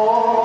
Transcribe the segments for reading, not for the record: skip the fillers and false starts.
Oh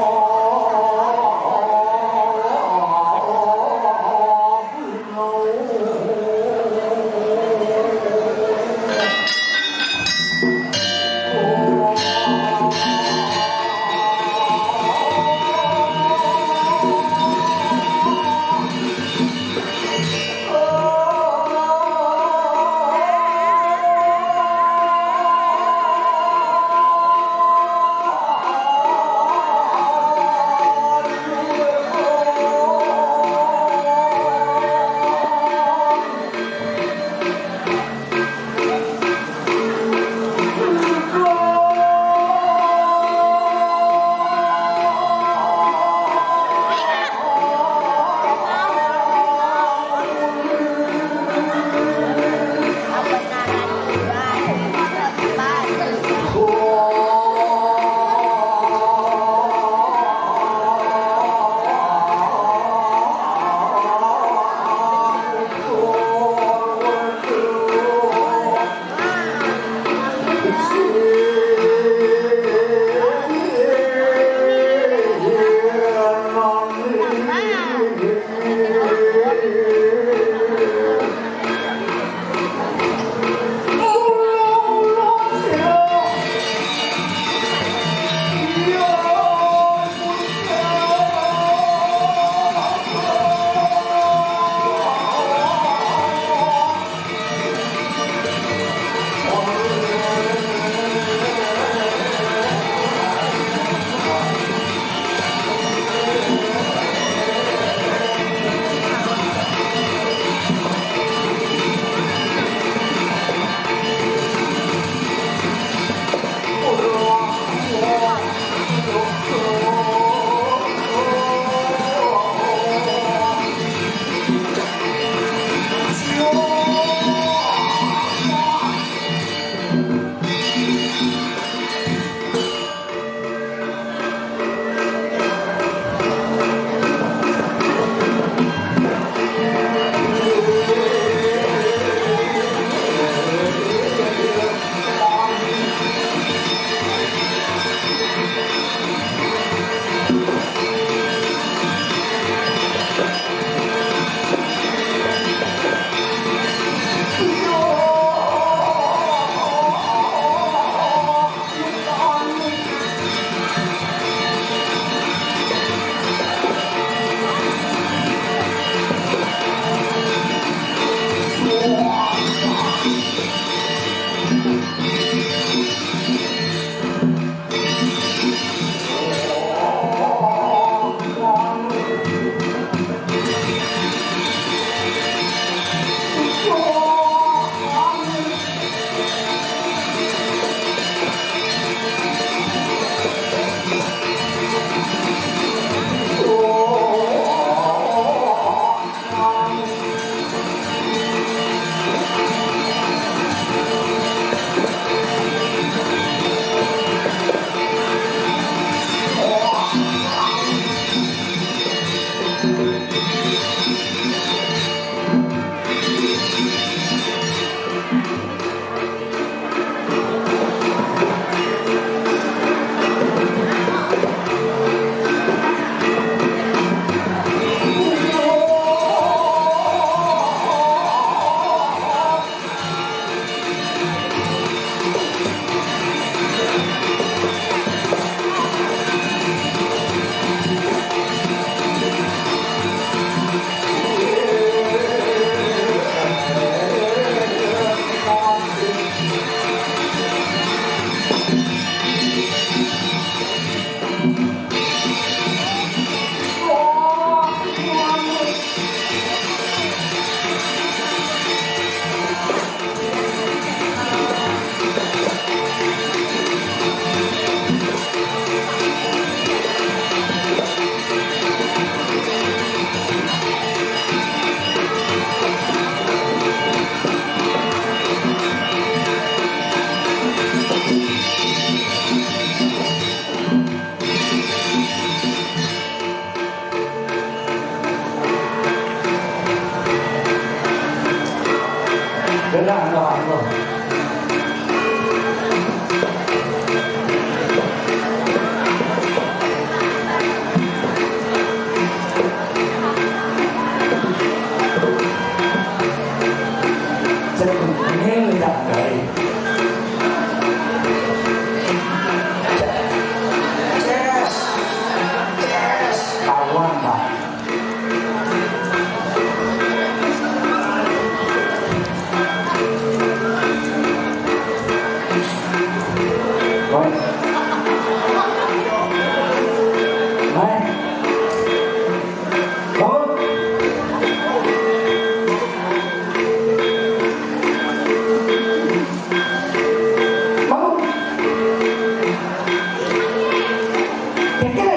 Kene.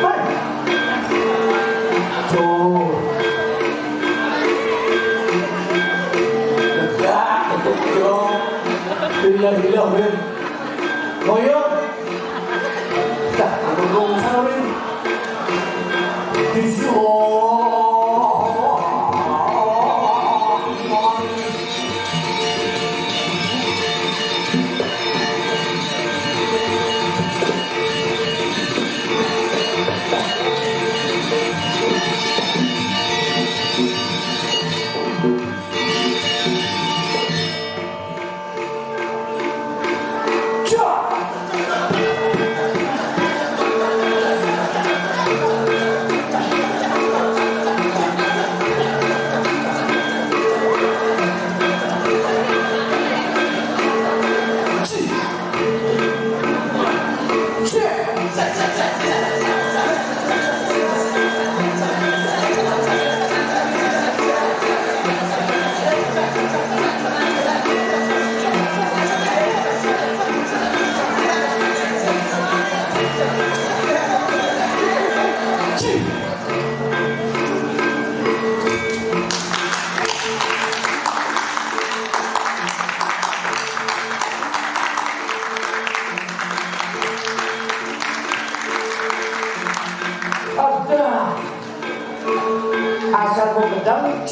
Hai. Tuh. Dekat, dekat yo. Hilang Rin. Moyo. Dah, aku belum sana Rin. Di sini. Asal mau kedang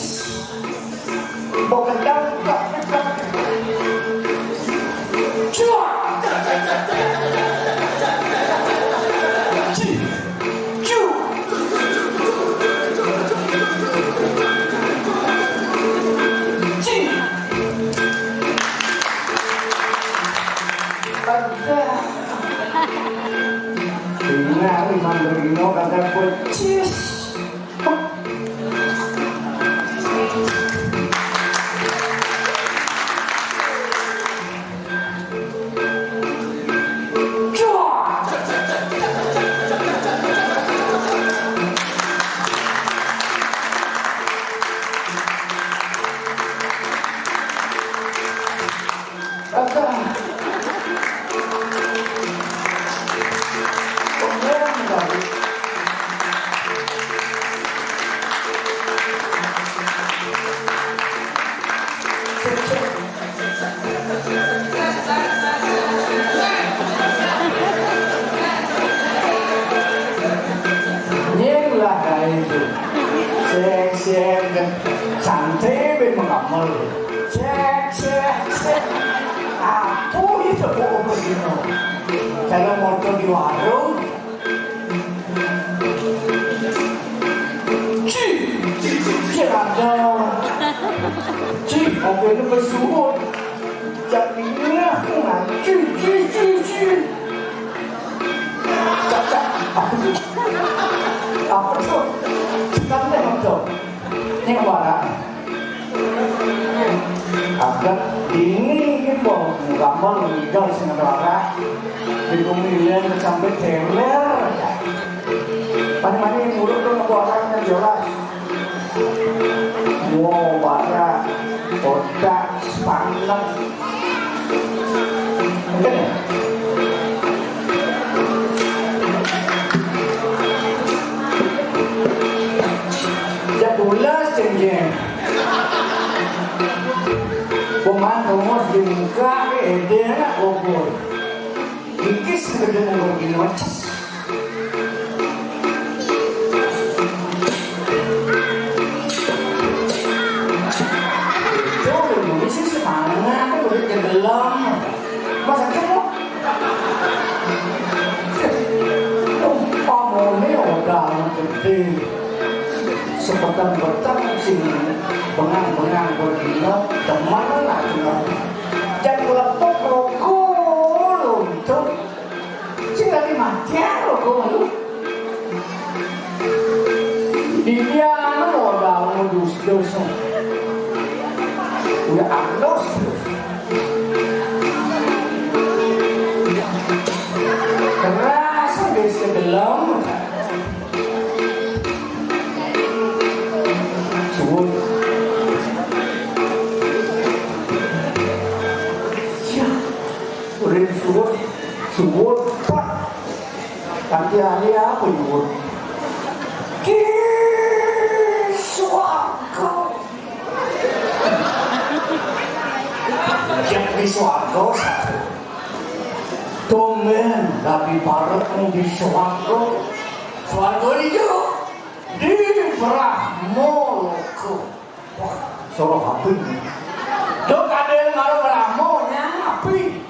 cua santai ben mengamal cek aku itu kok begini kalau motor di warung ada oke itu bersuhut jadinya apa tuh kamu tengok tuh ini kemana? Agak ini kok gambar meninggal di negara di pemilihan sampai teler mana-mana yang mulut tuh ngebuatkan jelas wow bara otak spandang mungkin ya? Jabulas cenggeng pemantau di muka edena obor ikis kedua begini macam jauh Indonesia semangat udah kegelam masa kamu pamornya udah gede sepetan-petan sini bengang-bengang berdino teman lah cuma jangan lepuk rokok luntuk sehingga dimatian rokok lu dia modal ngedus-dus udah andos kerasa di sebelah suwun ya udah suwun pak Kantiannya apa nyebut? Kiswargo. Yang kiswargo satu. Tumben tapi parut di swargo. Swargo itu di Brahmoloka. Wah, soro apa ini? Dok ada yang ngaruh Brahmonya api.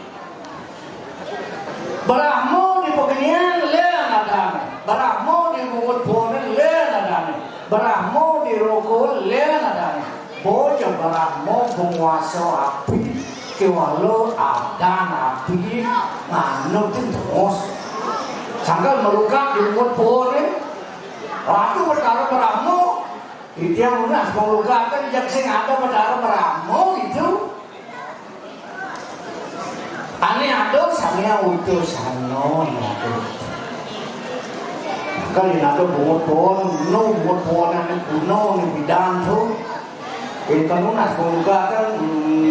Brahmo di pegenian lean adane. Brahmo di bungut bonen lean adane. Brahmo di rokol lean adane. Bojo Brahmo penguasa api. Kewalo adan api nganu terus. Sanggal melukat di bungut bonen. Waktu berkara Brahmo. Itu yang lunas melukatkan yang sing ada pada Brahmo itu. Ane ada samia utus ano nado. Kali nado bot-bot, no bot-bot ane kuno ni bidang tu. Itu lunas melukatkan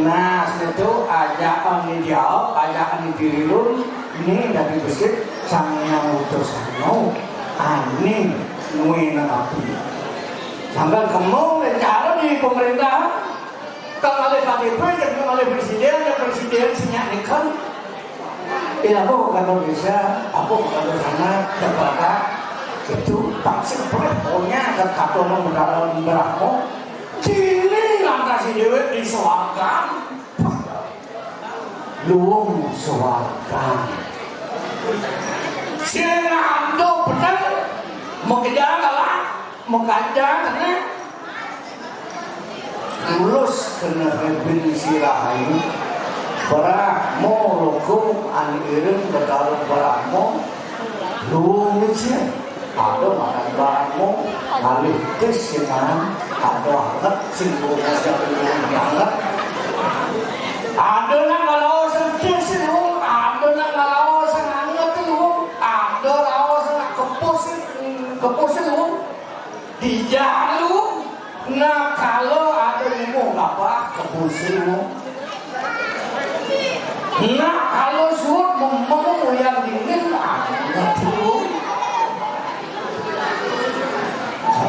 nas itu ajakan ni jawab, ajakan ni dirun. Ini dari besar samia utus ano. Ane nuin api. Sampai kamu bicara di pemerintah, kalau oleh KTP, kalau oleh presiden, ya presiden senyakkan. Aku kalau bisa, aku kalau sana terbatas itu pasti pokoknya akan katono mendalam Brahmo. Cili langkah si dewa disuarakan, luang suarakan. Siapa ando benar mau kejar kalah. Mengkaca karena lulus kena rebel sirahayu Brahmo lokum anirin bertaruh Brahmo lulusnya ada makan Brahmo alih kesenangan ada hangat singgungan yang hangat ada nak kalau sedih singgung ada nak kalau hangat singgung ada kalau kepus singgung di jalur, nah kalau ada ilmu apa kebusimu, nah kalau suruh membangun yang dingin, nggak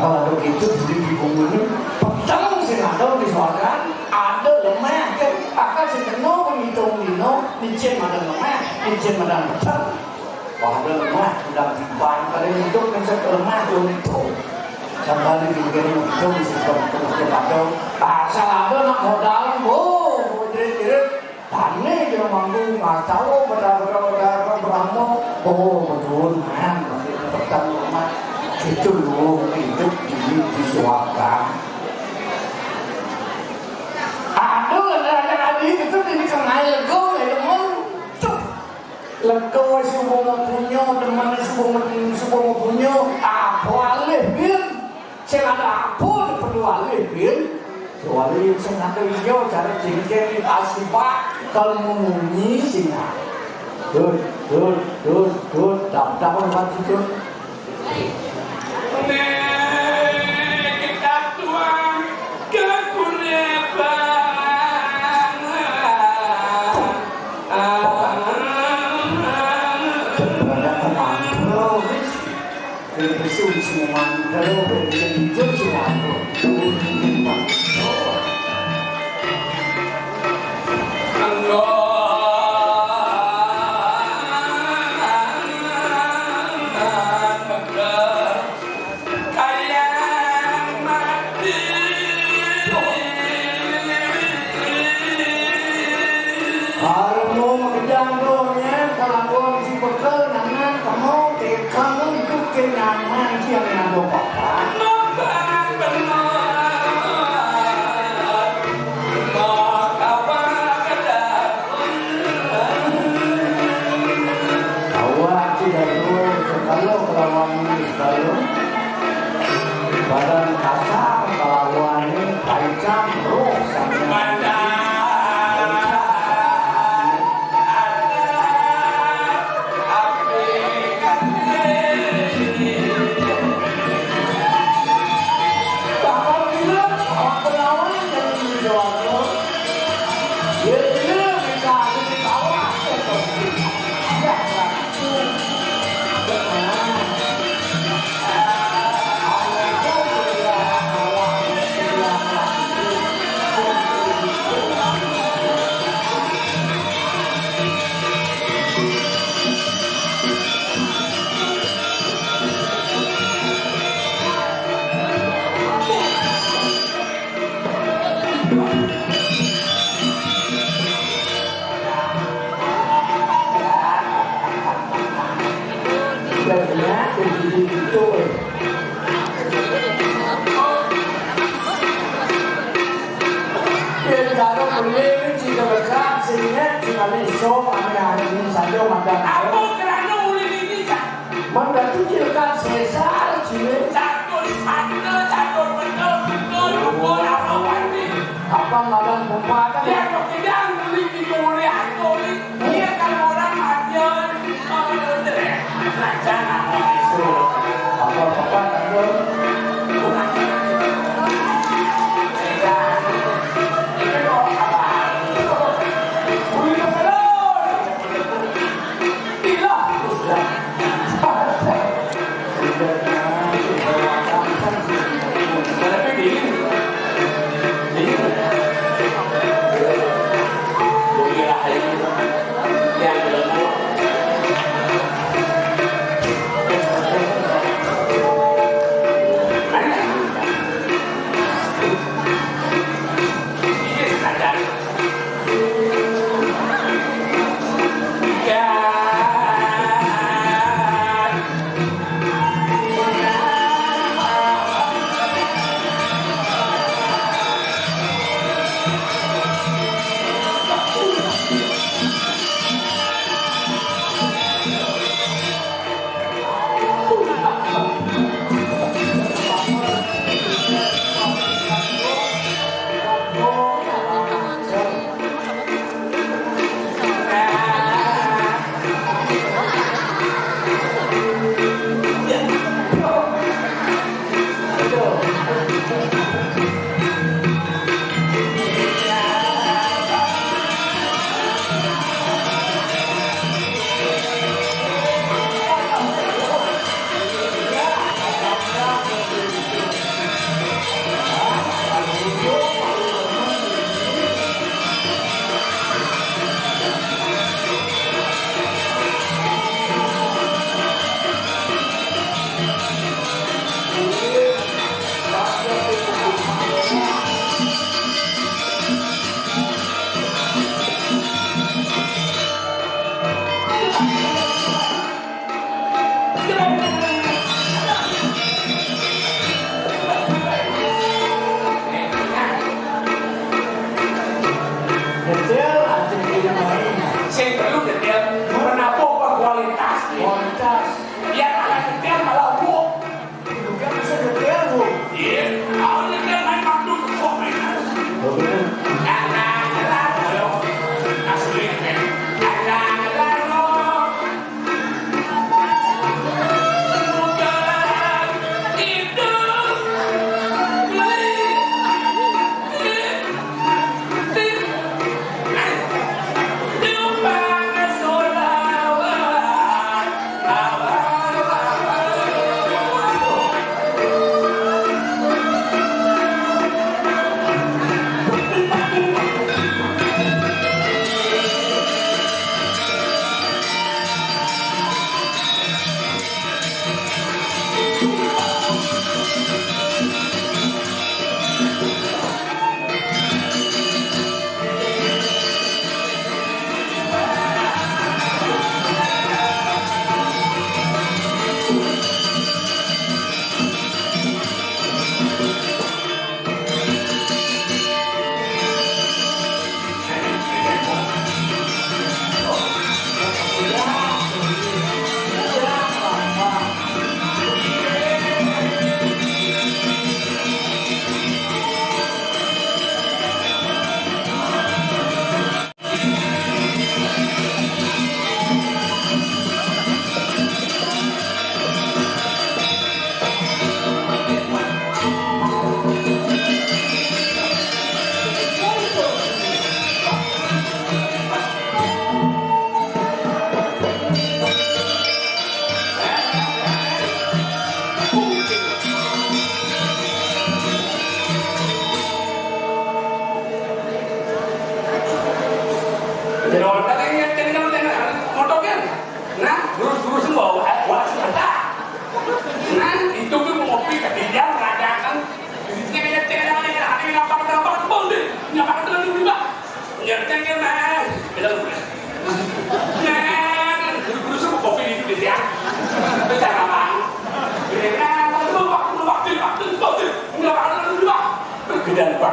kalau begitu di bumi ini, petang sih ada di suara, ada lemah kan, akan sejenuh menghitung dino, dicen ada lemah, dicen ada petang, ada lemah, udah timbang, kalau hidup bisa lemah itu. Kembali di game itu bisa terus atau asal ada nak modal jerit-jerit tani kita mampu nggak tahu berapa Brahmo betul man pertama itu loh hidup ini disuarakan aduh ada itu ini kenal lego lego semua punya teman semua punya apa lebih saya ada apa perlu alih soalnya saya ada video cara jengkel asli pak kalau mengunyi sih dapat tempat itu kita tuang kekurban bersuci semua kalau berjujur semua badan kasar kelawannya tajam roh sampai Sebenarnya jadi gitu. Kalau boleh jika berkat sehingga jika besok kami hari ini saja mandang. Aku kerana mulai ini tak. Mandang tu jika sesal jika Catur betul apa ini? apa mandang pembaca Dia kok tidak beli di mulai aku ni. Dia kalau orang aja, jangan itu. apa itu Nah, guru-guru semua kopi itu dia.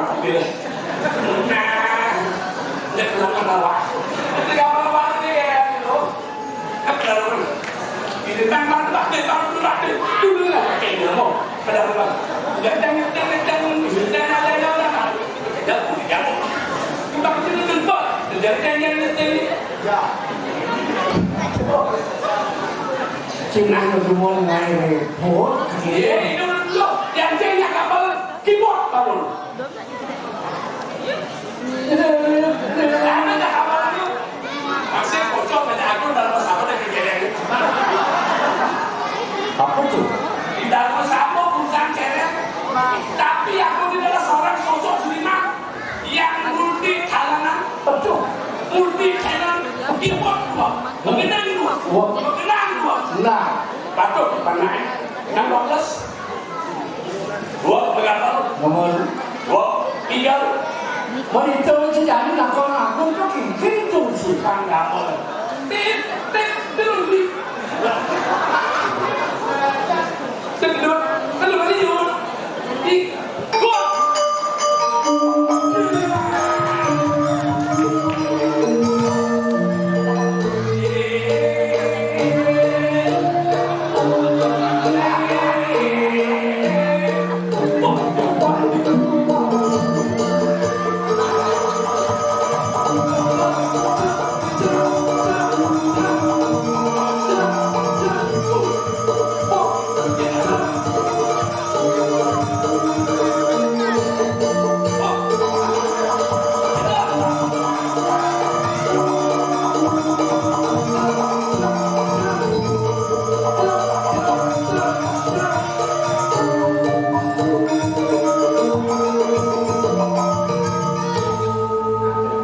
orang pilih. Nah, dia bilang kenapa? Ketika orang dia itu, apa ini tangan dulu lah, kayaknya mau pada orang. Jangan Ya. Cina itu mau ngai repot. itu loh, yang saya kapal keyboard bangun. Ada kapal itu, masih kocok ada aku dalam pesawat yang kejadian. Apa tuh? Di dalam pesawat bukan cewek, tapi aku adalah seorang sosok seniman yang multi kalangan, Betul. multi talent, keyboard dua, mengenang dua. Nah, Patut dipanai, yang 12, 2 pegangan, nomor 2, 3, mau itu jadi nak kau aku tu kini tu sih. kan nggak boleh. Belum. Belum yuk. Gua.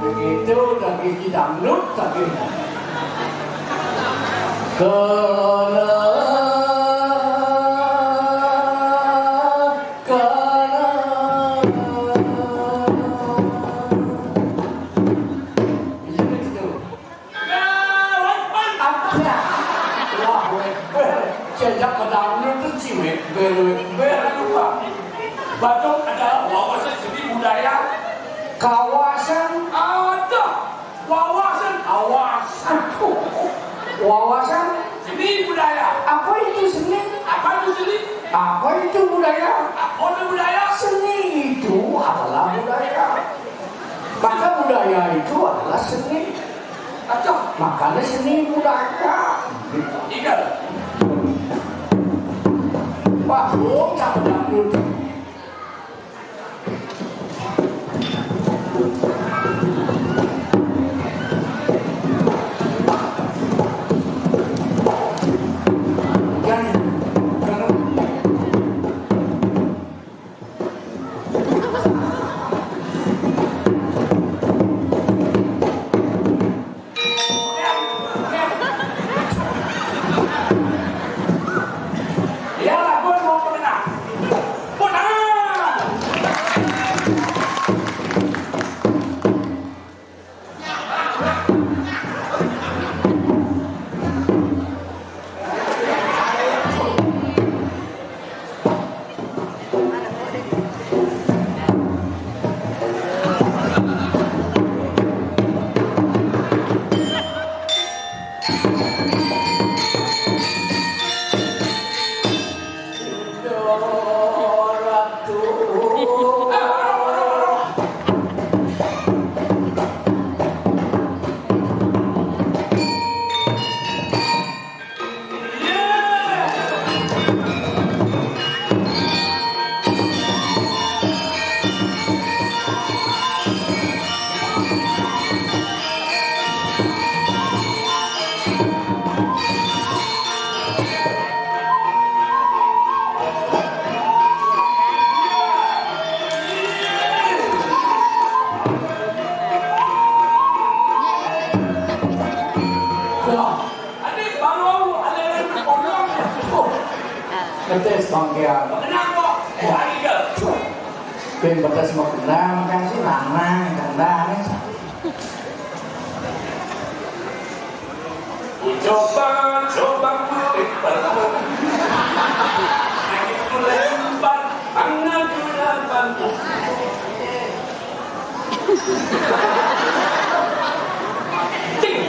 Begitu tapi tidak lut tapi sejak pada itu cilik Batuk adalah wawasan seni budaya. kawasan Ada wawasan seni budaya. apa itu seni? Apa itu seni? Apa itu budaya? Apa itu budaya? Seni itu adalah budaya. Maka budaya itu adalah seni. Ada. Makanya seni budaya. Gitu. Ingat. Wah, jangan dangdut. Ya, gue mau menang. Betes bangkian. Menang kok. Hari ke. Ben betes mau kenang kan sih lanang kandang. Coba mudik pertama. Angin lempar, angin bantu. Cing.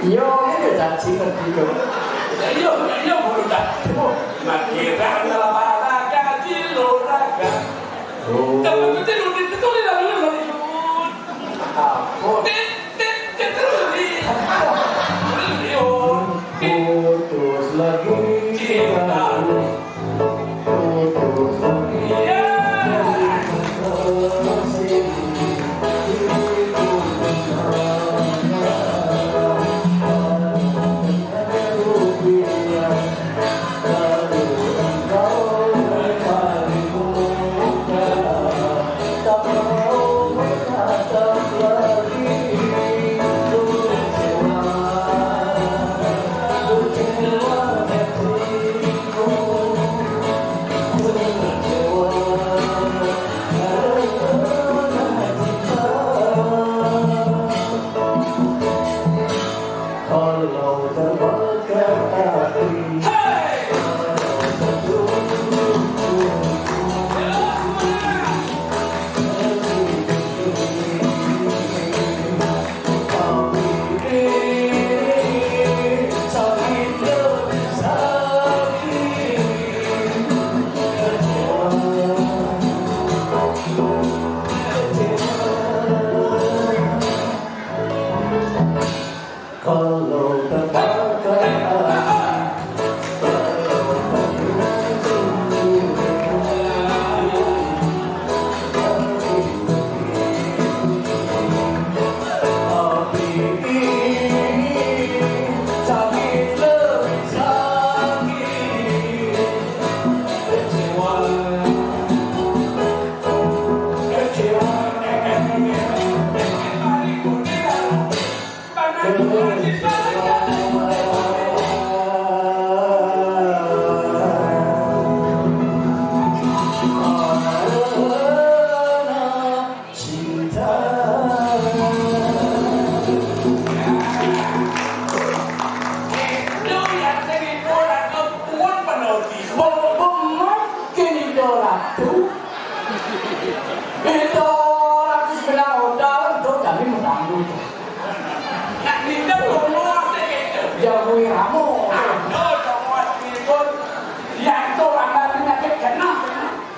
Yo, ini udah cinta gitu. Yo, udah. Makira olahraga Jiloraga. Kamu itu itu tuh lalu. Apa? Putus lagi cinta. Putus lagi.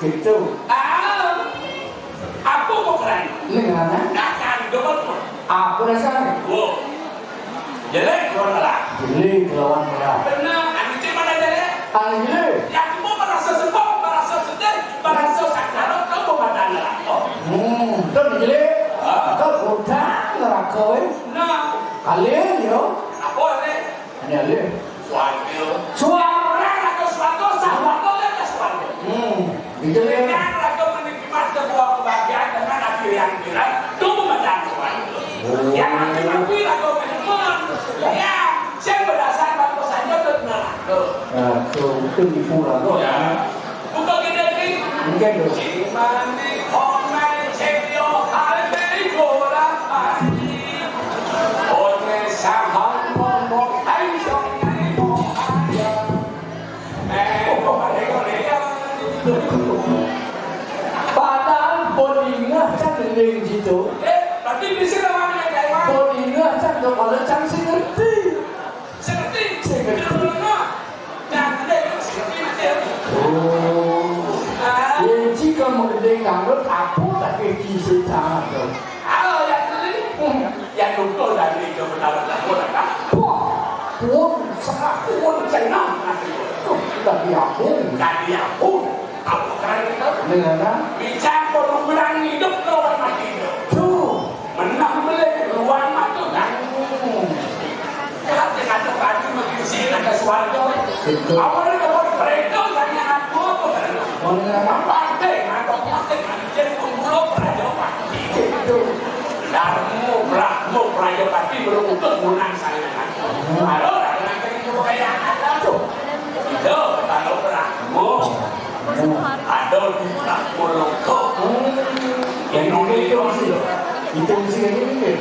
Gitu. Aku mau keren. Ini gimana? Akan dapat. Aku rasa. Wow. Jelek lawan lah. Jelek lawan lah. Benar. Anu cuma ada jelek. Anu jelek. Yang mau merasa sempok, merasa sedih, merasa sakit. Kamu badan lah. Tuh jelek. Kau udah ngerak kau. Nah. Kalian yo. Apa ini? Ini ale. Suatu. Suara atau suatu sama ada suatu. Jelek. Yang lagi menikmati sebuah kebahagiaan dengan hati yang bilang, tunggu badan suatu. Yang nanti lagi menikmati. Ya, saya berdasar bangku saja benar. Tuh, itu dipulang kok. Ya. Bukan gede ini. Mungkin tuh. Cimandi konai cekyo halbe gorak ani. One saham ngomong hai sonai mohaya. Kok ada Padahal bodingnya kan leleng gitu. berarti bisa namanya kayak sudah menggede nganggur aku tak keki secara tuh. Halo yang ini, yang dukung dari itu benar benar kan? Pun Pun senang tuh tak diampun. Apa keren itu? Dengan Bicara perubahan hidup lawan mati hidup. tuh Menang beli ruang mati kan? Kata tadi makin sini ada suara. Awalnya kalau mereka tanya aku apa kan? mengenai Partai, atau partai jadi pembunuh Praja Pati. itu Darmu Praja Pati belum untuk menang saya kan? Halo, dengan itu kayak ada tuh. Itu kalau Pramu ada di Pramu Longkok. yang itu sih ini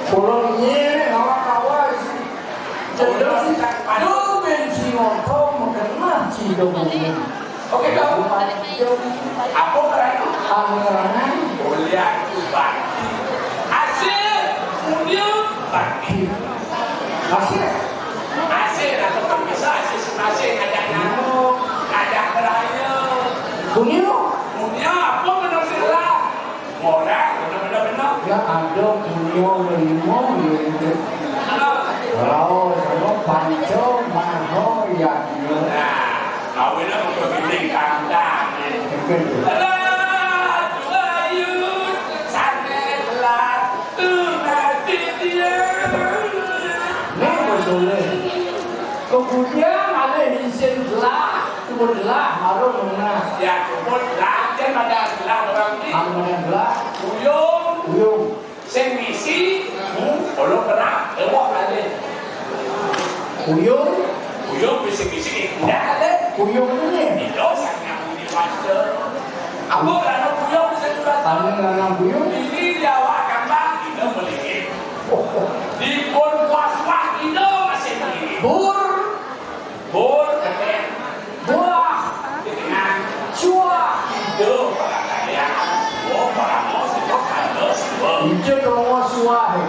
pulau ini kawan-kawan sih jadi sih lo bensin motor mengenal Cirebon. Oke kau, apa keren? Anggaran Kuliah Bati, Aceh, Munir Bati, Aceh atau kan bisa Aceh ngajak nyamuk, ngajak beraya, Bunyo Munir apa benar-benar? Moral, benar-benar. ya ada bunyo limo gitu kalau sama panco maho ya Nah, kawinnya untuk bikin kandang. Alah, Ayun, sangat belat, nanti dia. ini betul kemudian ada isin belah kemudian harus mengenal Ya, kubur lanjut pada belah orang ini. anggaran belah Uyung, semisi, kalau kena, ewak kali. Uyung misi-misi, tidak ada. kuyung ini Itu sangat meniwasa. Apa kerana uyung bisa juga anggaran kuyung ini dia awak gambar, kita beli. Di pun was-was, kita masih beli. Bur, keten, buah dengan cuah ide para kaya. Oh, para mos itu kaya semua. itu tongo suahe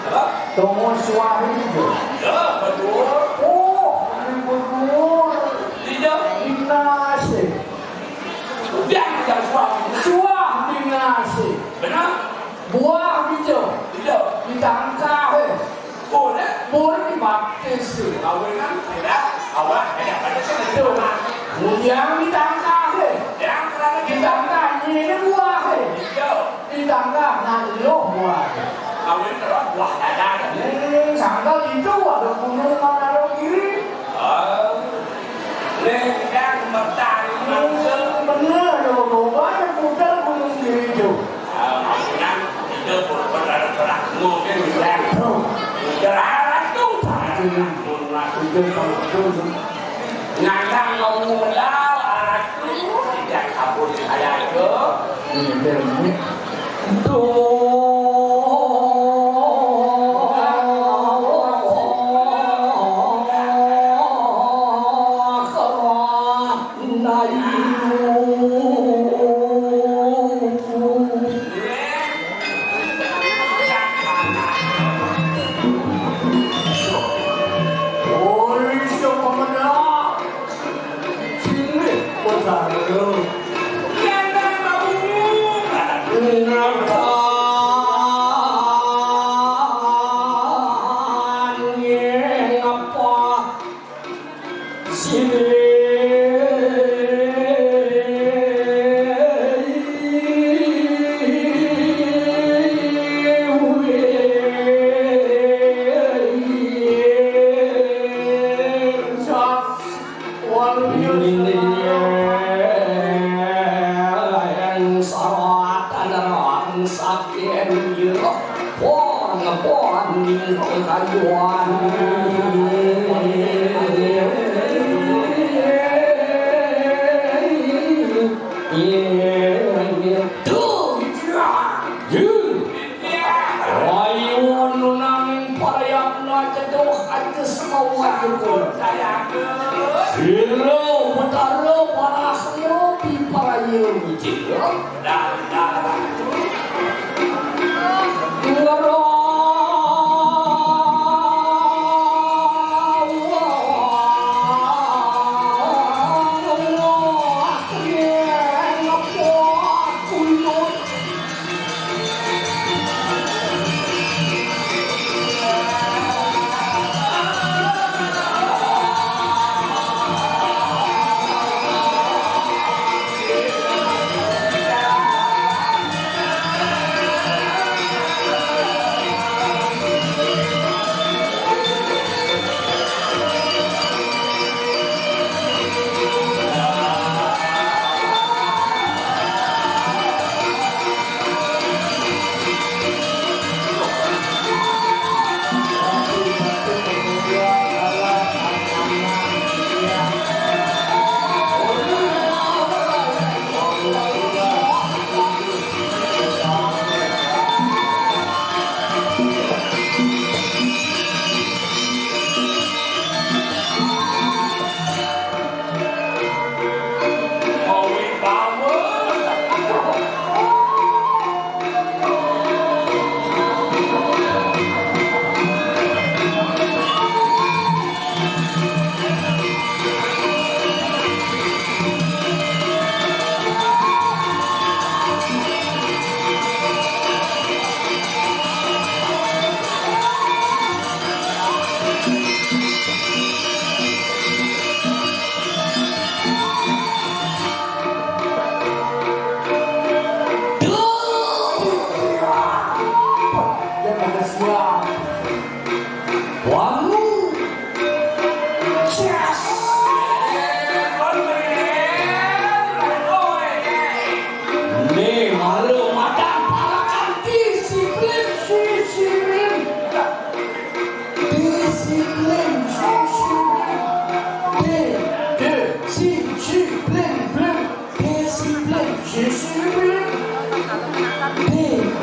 Apa? tongo suahe itu Ya, betul. oh ini betul Tidak, dinase dia tidak suami. suah dinase Benar? buah hijau Tidak. ditangkah Boleh. boleh dibaptis Kawinan tidak. Awak tidak pada sini. itu kemudian ditangkah Yang kerana kita ditangkah ini buah tidak. ditangkah nalo buah Kawin terus buah dada. ini sangkal itu ada gunung mana kiri Yang bertani mangsa. bener ada beberapa yang putar gunung kiri itu Maksudnya itu bergerak mungkin bilang. Gerak itu. itu itu Nandang ngomong belau aku tidak kabur saya itu. ini Yeah.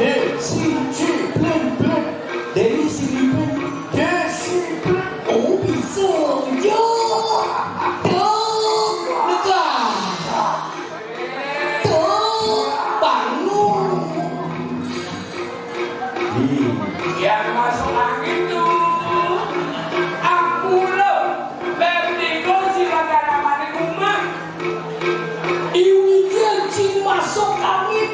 disiplin, disiplin, disiplin. Oh bisa je. Tegak. Bangun. Yang masuk angin tuh aku lo vertigo silakan amani rumah Iwijil cing masuk angin.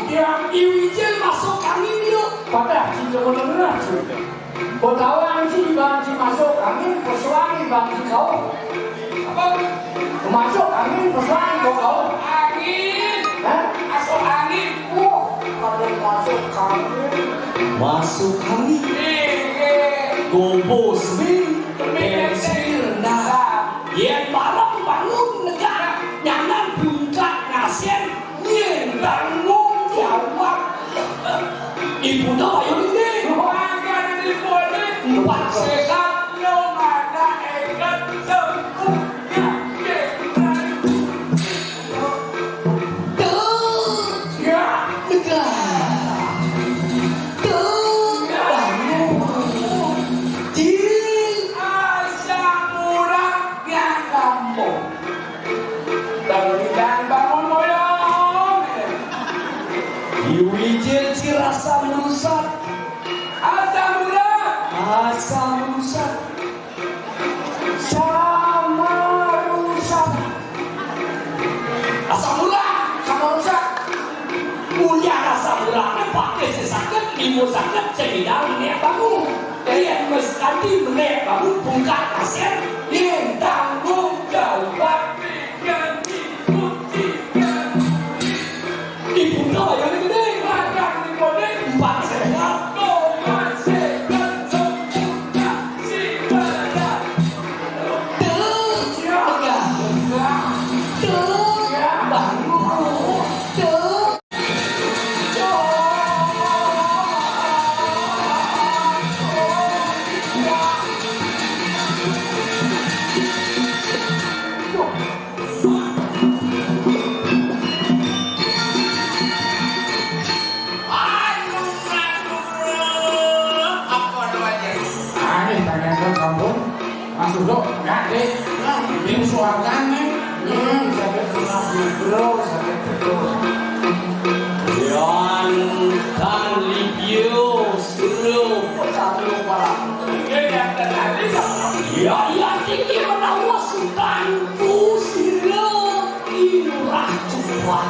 Yang iwijil masuk angin yuk. Pada cinta benar cuy. Kau tahu anjing bangci masuk angin pesuangi bangci kau. apa Masuk angin pesuangi kau. angin Hah? masuk angin Kalau masuk angin. Masuk angin. Gobo swing. Pensil rendah. Yen barang bangun negara. Nyanan bungkak nasien. Yen tanggung jawab. Ibu dah ayo ini. Warga di Bone Empat sehat. lo mana ekat sempurna Tegak negara. Bangun. Jil. asam murah yang kampung dan bangun boyong Iwijil cirasa merusak. asam murah Asam rusak. Sama rusak. Asam murah. Sama rusak. Punya asam murah. Pakai sesakat. Limo sakat. Sebidang menek bangun. Yang mesti menek bangun. Bungkat kasir. Yang tanggung jawab. Ibu dah yang gede. Empat sehat. Aneh tanya ke kampung. Masuk dok. Nggak deh. Ini suaranya. Sakit masih bro. Sakit bro. Yang tan lipius bro. Satu kepala. Ya ya tinggi menawa sultanku sila inurah cuan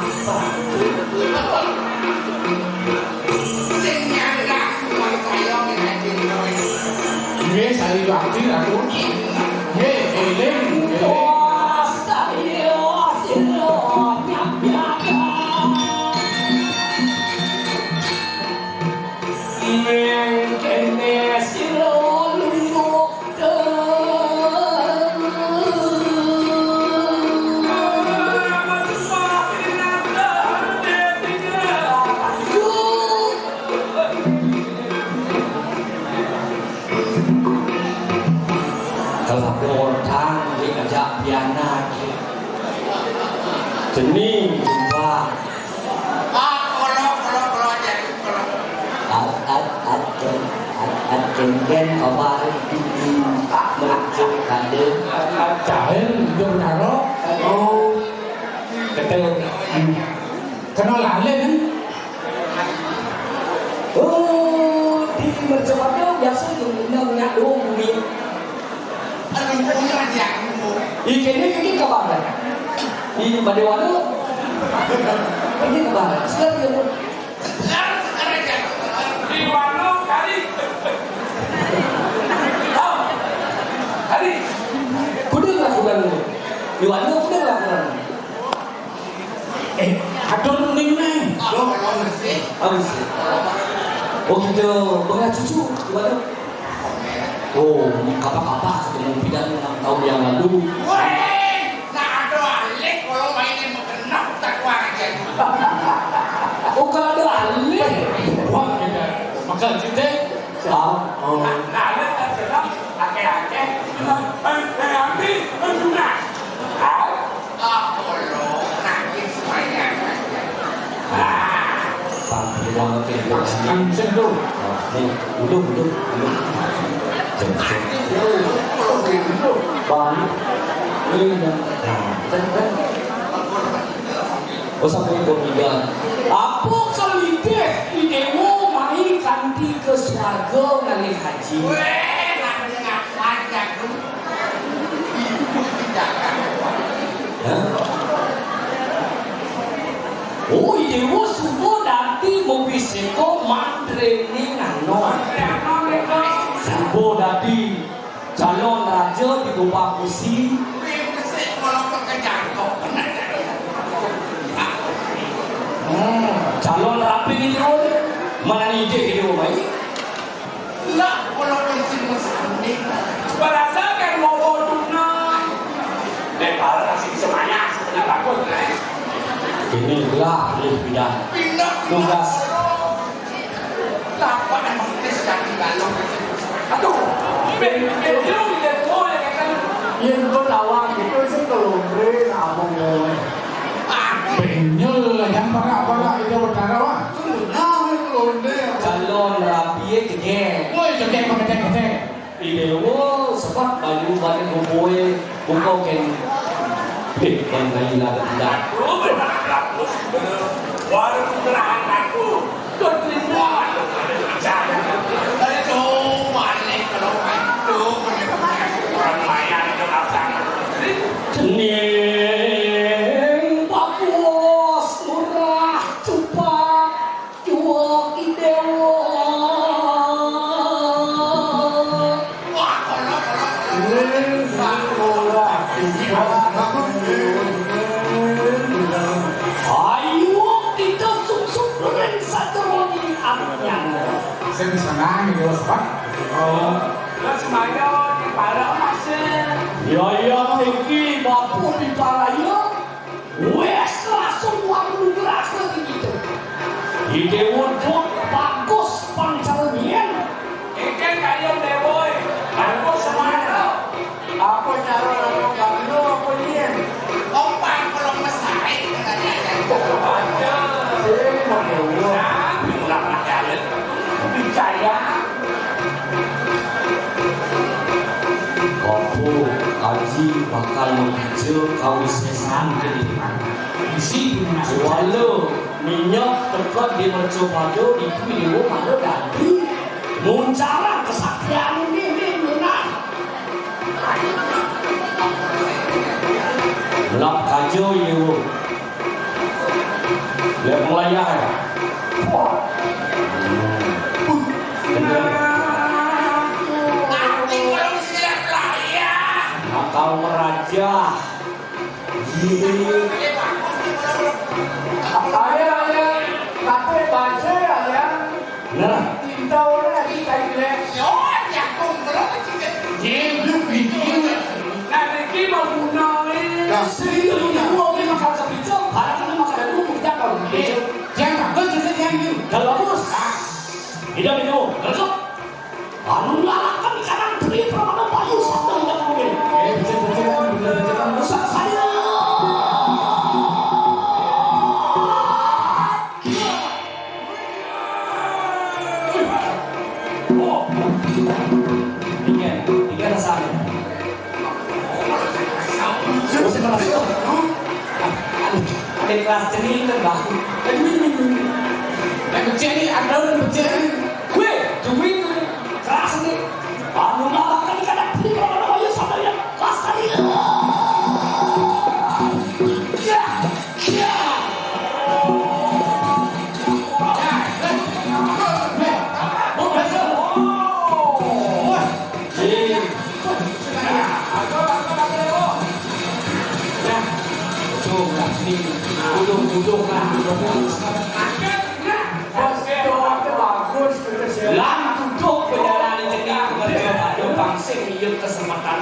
Ini saya ganti aku. Ini eling. Kuasa ya sila nyamyaga mengkene sila lungo kalau orang diajak piana jening jumpa ken kabar mencuk kade Cahil jom naro. oh ketel Kenal alen. oh di mercabada biasa yung nyak doang bumi ini kabar ini badewana ini kabar sekarang di warung kali kali kudu lakukan di mana kudu lakukan Adon ning neng. habis oh gitu banyak cucu di mana oh kapak-kapak ketemu bidan 6 tahun yang lalu oh kalau ada alih Wah, kita makan kita. oh sentuh. Nih, duduk. Bang, ini dah. Oh sampai bertiga. Apa kali deh idewo main kanti ke swarga ngali haji? Oh idewo subuh dati mobil seko mantre ni ngano. Subuh dati calon raja di Gubah Kusi. Calon rapi ni dia mana ni ide dia mai? Nak kalau mesin mesin berdasarkan mau tunai. Lepas kasih semuanya sebenarnya bagus kan? Ini lah pindah. Tugas. Dapat emang kita sedang tinggal. Aduh, belum dia boleh kan? Yang kau lawan itu sih kalau beri abang boleh. Penyel yang para itu berdarah wah. Calon rapi kege. Woi kete. Ide wo sebab baju boy buka ken. Bangkai lah tidak. Warung terang aku. Kau terima. Jangan. Itu balik kalau itu orang lain itu apa? Cening bagus murah cepat jual idewo. Wah, kalau Ayo kita sungsung dengan satu ini apanya. Saya bisa nangis dia sebab. semuanya di para masih. Ya tinggi bapu di paraya. Wes langsung waktu berasa begitu. Ide wujud bagus pancalnian. Ikan kayu deboy. Aku semuanya. Apa cara orang kamu apa dia? Ompang kalau mesai katanya. Kamu kaji bakal mengacu kau sesan jadi. Isi Walau minyak dekat di mercobado itu video mana dadi muncara kesaktian ini menang. Lap kajo you. Lep melayar. Nanti kalau siap lah ya. Nakal meraja. Ayah, tapi baca ayah. Nah, Cinta orang di kayu Yo, jagung belum ciket. Jembluk bikin. Nanti kita munai. serius ni gua ni makan kepincang, barang ni makan dulu kita kau. Jangan bagus saja yang Kalau bagus, hidup itu, kalau anu lalakan ikan teri permana payu satu tidak mungkin. betul. Rusak saya. Oh, tiga rasanya. Usah masuk. Ada kelas jenis terbaru. Kecil ni ada orang kecil. Weh, duit keras ni. Anu lalakan ikan teri permana payu satu tidak kelas tadi. Duduk lah. Bos itu bagus kita Lang duduk berjalan jadi kerja pada bangsing iya kesempatan.